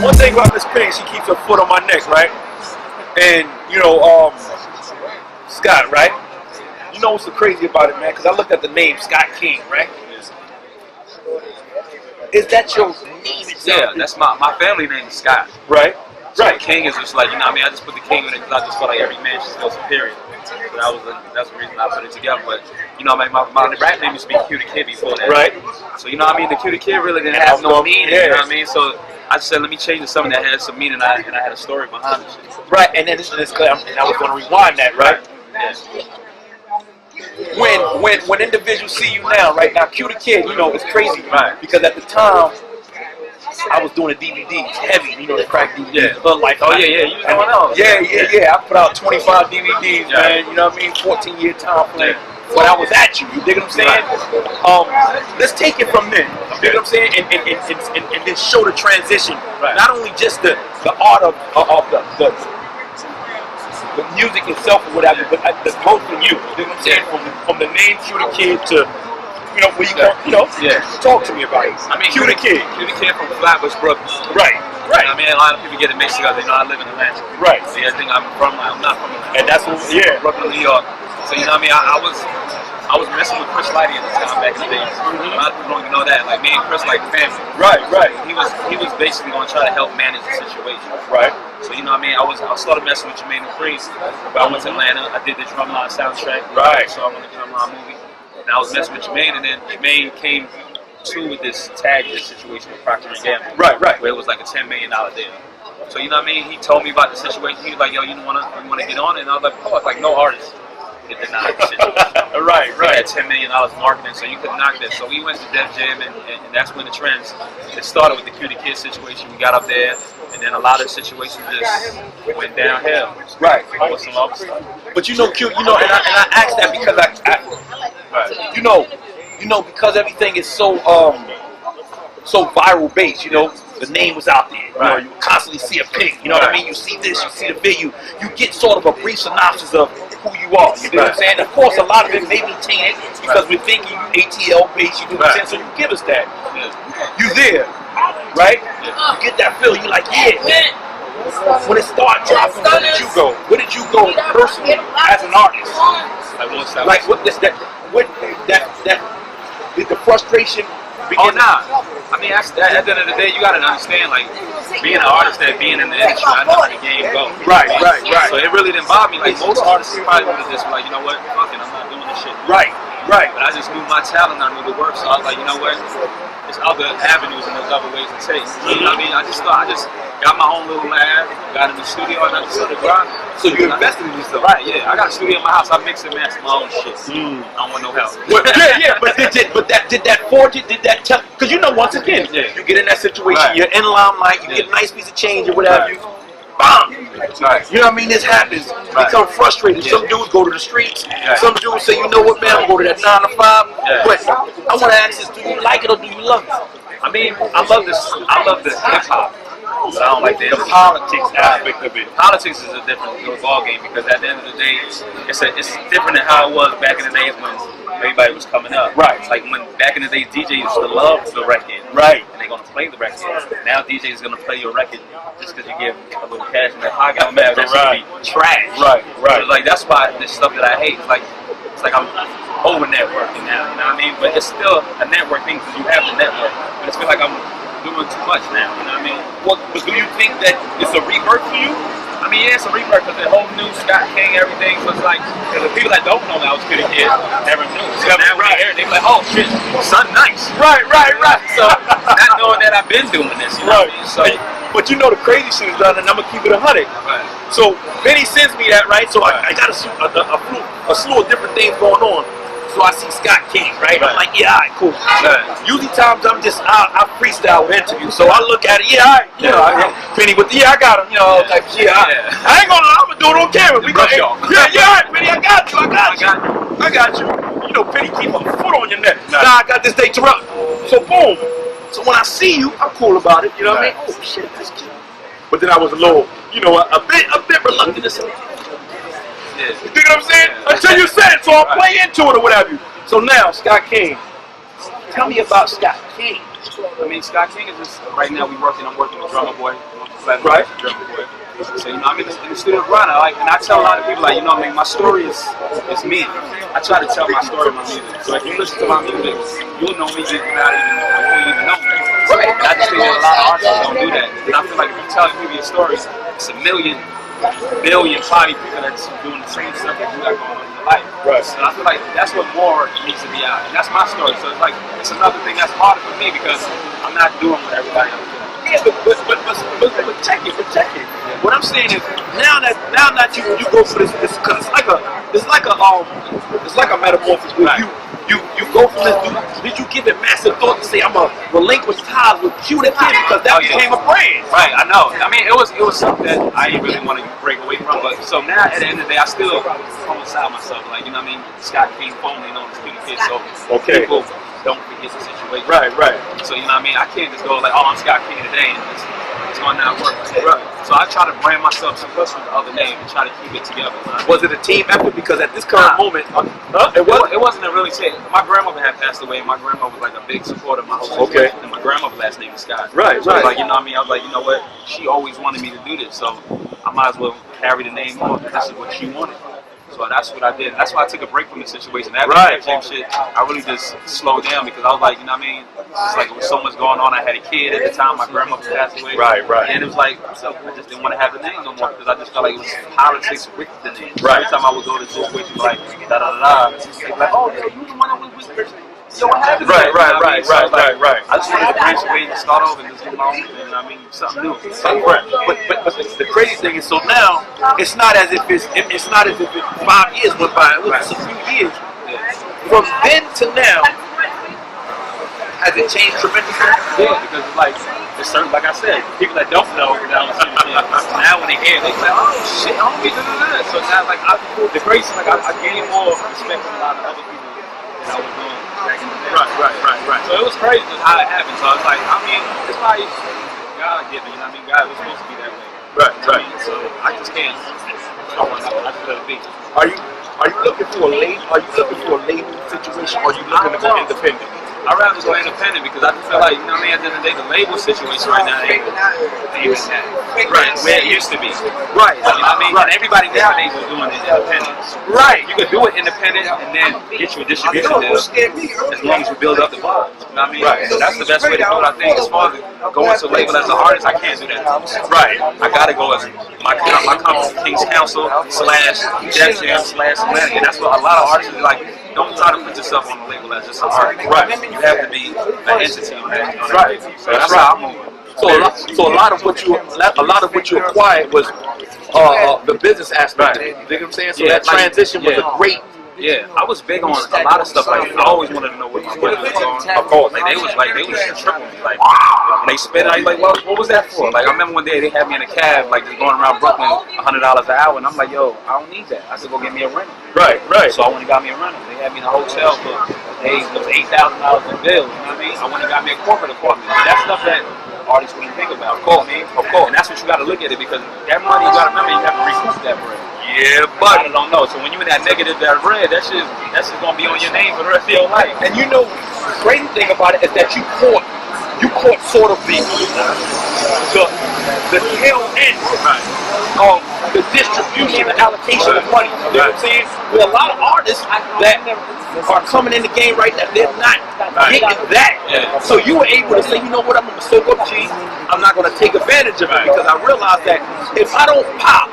one thing about Miss Penny, she keeps her foot on my neck, right? And, you know, Scott, right? You know what's so crazy about it, man? Because I looked at the name Scott King, right? Is that your name itself? Yeah, that's my family name is Scott. Right. So right. King is just like, you know what I mean? I just put the King in it because I just felt like every man should feel superior. So that's the reason I put it together. But, you know, my rap name used to be Q the Kid before that. Right. So, you know what I mean? The Q the Kid really didn't have no meaning, you know what I mean? So I just said, let me change it to something that had some meaning, and I had a story behind it. Right, and then and I was going to rewind that, right? Yeah. When individuals see you now, right now, Q the Kid, you know, it's crazy, right? Because at the time, I was doing the DVDs, heavy, you know, the crack DVDs. Yeah. But like, oh yeah, you was doing those. Yeah. I put out 25 DVDs, man. You know what I mean? 14-year time frame. When I was at you dig what I'm saying? Right. Let's take it from there. You dig what I'm saying? And then show the transition. Right. Not only just the art of the music itself or whatever, but the growth in you. You know what I'm saying? From the name Q the Kid to, you know, where you come, you know, talk to me about it. I mean, Q the Kid from Flatbush, Brooklyn. Right. I mean, a lot of people get it mixed up. They know I live in Atlanta. Right. So I think I'm not from Atlanta. And that's what, Brooklyn, New York. So you know what I mean? I was messing with Chris Lighty at the time back in the days. A lot of people don't even know that. Like me and Chris, like family. Right. He was basically going to try to help manage the situation. Right. So you know what I mean? I started messing with Jermaine Dupree. I went to Atlanta. I did the Drumma soundtrack. Right. So I went to the Drumma movie. And I was messing with Jermaine, and then Jermaine came to with this situation with Procter & Gamble. Right. Where it was like a $10 million deal. So you know what I mean? He told me about the situation. He was like, "Yo, you wanna get on it?" And I was like, "Oh, it's like no artist get denied the situation." Right. He had $10 million in marketing, so you couldn't knock that. So we went to Def Jam, and that's when the trends. It started with the Q the Kid situation. We got up there, and then a lot of situations just went downhill. Right. With some other stuff. But you know, Q, you know, and I asked that because Right. you know, because everything is so viral based, you know, the name was out there. You know, you constantly see a pic, you know what I mean? You see this, you see the video, you get sort of a brief synopsis of who you are. You know what I'm saying? Of course, a lot of it may be tainted because we're thinking ATL based, you know what I'm saying? So you give us that. You there, right? You get that feeling, you like, when it started dropping, where did you go? Where did you go personally as an artist? Like what this that did the frustration begin? Oh nah. I mean, at the end of the day, you gotta understand, like, being an artist and being in the industry, I know how the game goes. Right. So it really didn't bother me. Like, most artists probably would have just been like, you know what, fuck it, I'm not doing this shit. Right. But I just knew my talent, I knew the work, so I was like, you know what, there's other avenues and there's other ways to take. You know what I mean? I just got my own little lab, got in the studio, and I just started grinding. So you invested in yourself? Right, yeah. I got a studio in my house. I mix and master my own shit. I don't want no help. Well, but did that forge it? Did that tell? Because you know, once again, you get in that situation, you're in limelight, you get a nice piece of change or whatever, you, bam! You know what I mean? This happens. You become frustrated. Some dudes go to the streets. Some dudes say, you know what, man, I'm going to go to that 9 to 5. But I want to ask this: do you like it or do you love it? I mean, I love this. I love the hip hop. But I don't like the politics aspect of it. Politics is a different ball game because at the end of the day, it's different than how it was back in the days when everybody was coming up. Right. It's like when back in the days, DJs used to love the record. Right. And they're gonna play the record. Now DJs gonna play your record just because you give a little cash in their pocket. I'm mad. That's gonna be trash. Right. So like that's why this stuff that I hate. It's like I'm over networking now. You know what I mean? But it's still a network thing because you have the network. But it's feel like I'm doing too much now, you know what I mean? Well, but do you think that it's a rebirth for you? I mean, yeah, it's a rebirth because the whole new Scott King, everything was like, because the people that don't know that I was Q the Kid never knew. So now when they hear it, they be like, oh shit, son nice. Right. So, not knowing that I've been doing this, you know what I mean? So, but you know the crazy shit is done, and I'm going to keep it 100. Right. So, Benny sends me that, right? So I got a slew of different things going on. So I see Scott King, right? I'm like, yeah, all right, cool. Usually times I freestyle with interviews. So I look at it, all right, you know, Benny with I got him, you know, like, I ain't gonna lie, I'm gonna do it on camera. We gonna, all right, Benny, I got you. You know, Benny, keep a foot on your neck. Nah, I got this day Terrell. So boom. So when I see you, I'm cool about it, you know what I mean? Oh shit, that's cute. But then I was a little, you know, a bit reluctant to say. You know what I'm saying? Until you said it, so I'll play into it or whatever. So now, Scott King. Tell me about Scott King. I mean, Scott King is just right now. I'm working with Drumma Boy. Right. Drumma Boy. So I'm in the studio grinding, and I tell a lot of people my story is me. I try to tell my story in my music. So if you listen to my music, you'll know me without even know me. Right. And I just think that a lot of artists don't do that. And I feel like if you tell people your story, it's a million, billion, probably people that's doing the same stuff that you got going on in your life. Right. And I feel like that's what more needs to be out. And that's my story. So it's another thing that's harder for me because I'm not doing what everybody else does. Yeah, but check it. Yeah. What I'm saying is now that you go for this because it's like a metamorphosis where you go from this. Did you give it massive thought to say I'm gonna relinquish ties with Cuda Kid because that became a brand? Right, I know. I mean, it was something that I didn't really want to break away from. But so now at the end of the day, I still coincide myself. Like Scott King formerly known as Cuda Kid. So people don't forget the situation. Right. So I can't just go like, oh, I'm Scott King today, and it's going to not work. Right. So I try to brand myself with the other name and try to keep it together. Was it a team effort? Because at this current moment, it wasn't a really team. My grandmother had passed away, and my grandmother was like a big supporter of my whole situation. And my grandmother's last name is Scott. Right. So I was like, you know what? She always wanted me to do this, so I might as well carry the name on because this is what she wanted. So that's what I did. That's why I took a break from the situation. After that gym shit, I really just slowed down because I was like, it's like there was so much going on. I had a kid at the time. My grandmother passed away. Right. And it was like, so I just didn't want to have the name no more because I just felt like it was politics with the name. Right. Every time I would go to situations like da-da-da-da, they'd be like, oh, yeah, you the one that was with so what happened? Right. I just wanted to branch away and start over and just do my own thing. Something new. But the crazy thing is, so now it's not as if it's not as if 5 years went by. It was just a few years. From then to now, has it changed tremendously? Yeah, because it's certain, like I said, people that don't know now when they hear it, they be like, oh shit, homie, so now the crazy thing, I gained more respect from a lot of other people that I was doing back in the day. Right. So it was crazy just how it happened. So it's like, it's probably God given, God was supposed to be that way. Right. So I just can't. I just let it be. Are you looking for a label? Are you looking for a label situation, or are you looking to go independent? I'd rather go independent because I just feel like, at the end of the day, the label situation right now ain't where it used to be. Right. And everybody nowadays is doing it independent. Right. You could do it independent and then get you a distribution deal as long as you build up the buzz. Right. So that's the best way to do it, I think. As far as going to a label as an artist, I can't do that. Right. I gotta go as my company, King's Council / Def Jam / and that's what a lot of artists are like. Don't try to put yourself on the label as just an artist. Right. You have to be an entity on that. Right. So that's how I'm moving. So a lot of what you acquired was the business aspect. You know what I'm saying? So that transition was a great. Yeah, I was big on a lot of stuff. Like I always wanted to know what my budget was on. Of course, they was tripping me. Like when they spent, I was like, what was that for? Like I remember one day they had me in a cab, like just going around Brooklyn, $100 an hour, and I'm like, yo, I don't need that. I said, go get me a rental. Right. So I went and got me a rental. They had me in a hotel for days. It was $8,000 in bills. You know what I mean? I went and got me a corporate apartment. But that's stuff that artists wouldn't think about. Of course. And that's what you got to look at it because that money, you got to remember, you have to recoup that bread. Yeah, but I don't know. So when you in that negative, that bread, that's just gonna be on your name for the rest of your life. And the crazy thing about it is that you caught sort of the tail end of the distribution, the allocation of money. You know what I'm saying? With a lot of artists that are coming in the game right now, they're not getting that. Yeah. So you were able to say, you know what, I'm gonna soak up cheese. I'm not gonna take advantage of it because I realize that if I don't pop,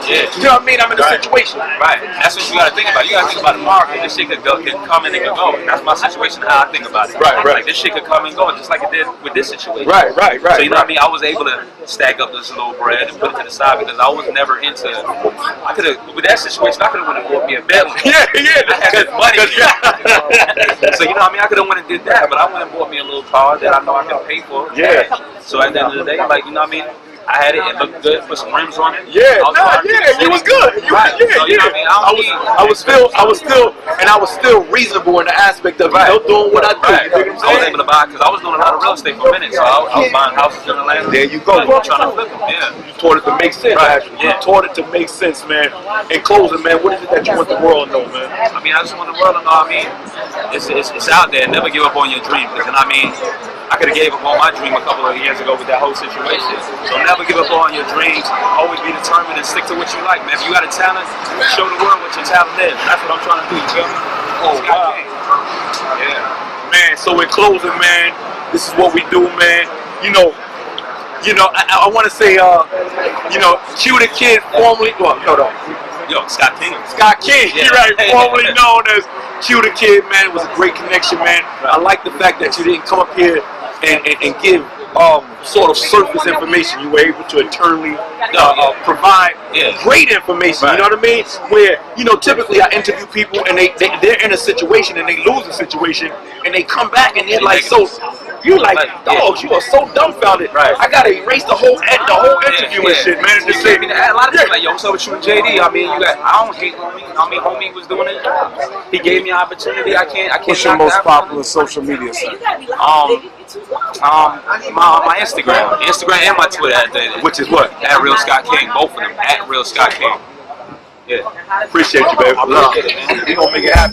you know what I mean? I'm in a situation. Right. That's what you gotta think about. You gotta think about the market. This shit could come and it could go. And that's my situation. How I think about it. Right. Like this shit could come and go, just like it did with this situation. Right. So you know what I mean? I was able to stack up this little bread and put it to the side because I was never into. I could have with that situation. I could have went and bought me a Bentley. Yeah. I had money. So you know what I mean? I could have went and did that, but I went and bought me a little car that I know I can pay for. Yeah. So at the end of the day, like you know what I mean? I had it. It looked good. Put some rims on it. Yeah, it was good. Right. So, you know what I mean? I was still reasonable in the aspect of doing what I do. Right. You know what I'm I was saying? able to buy because I was doing a lot of real estate for a minute. So I was buying houses in Atlanta. There you go. Trying to flip them. Yeah. You taught it to make sense. Right. Actually, you taught it to make sense, man. In closing, man, what is it that you want the world to know, man? I mean, I just want the world to know. I mean, it's out there. Never give up on your dream. Because, I mean, I could have gave up on my dream a couple of years ago with that whole situation. So never give up on your dreams. Always be determined and stick to what you like, man. If you got a talent, show the world what your talent is. And that's what I'm trying to do. You feel me? Oh, wow. Yeah. Man, so in closing, man, this is what we do, man. You know, I want to say, Q the Kid, formerly, Yo, Scott King. Scott King, you're right, formerly known as Q the Kid, man. It was a great connection, man. I like the fact that you didn't come up here and give sort of surface information. You were able to internally provide great information. You know what I mean? Where typically I interview people and they're in a situation and they lose a situation and they come back and they're like, so you like dogs, you are so dumbfounded. Right. I gotta erase the whole interview and shit, man. Just say, a lot of people like, yo, what's up with you and JD? I mean, I don't hate homie. I mean, homie was doing his job. He gave me an opportunity. I can't. What's your most popular social media site? My Instagram and my Twitter which is what? At Real Scott King, both of them at Real Scott King. Yeah. Appreciate you, baby. I appreciate it, man. We gonna make it happen.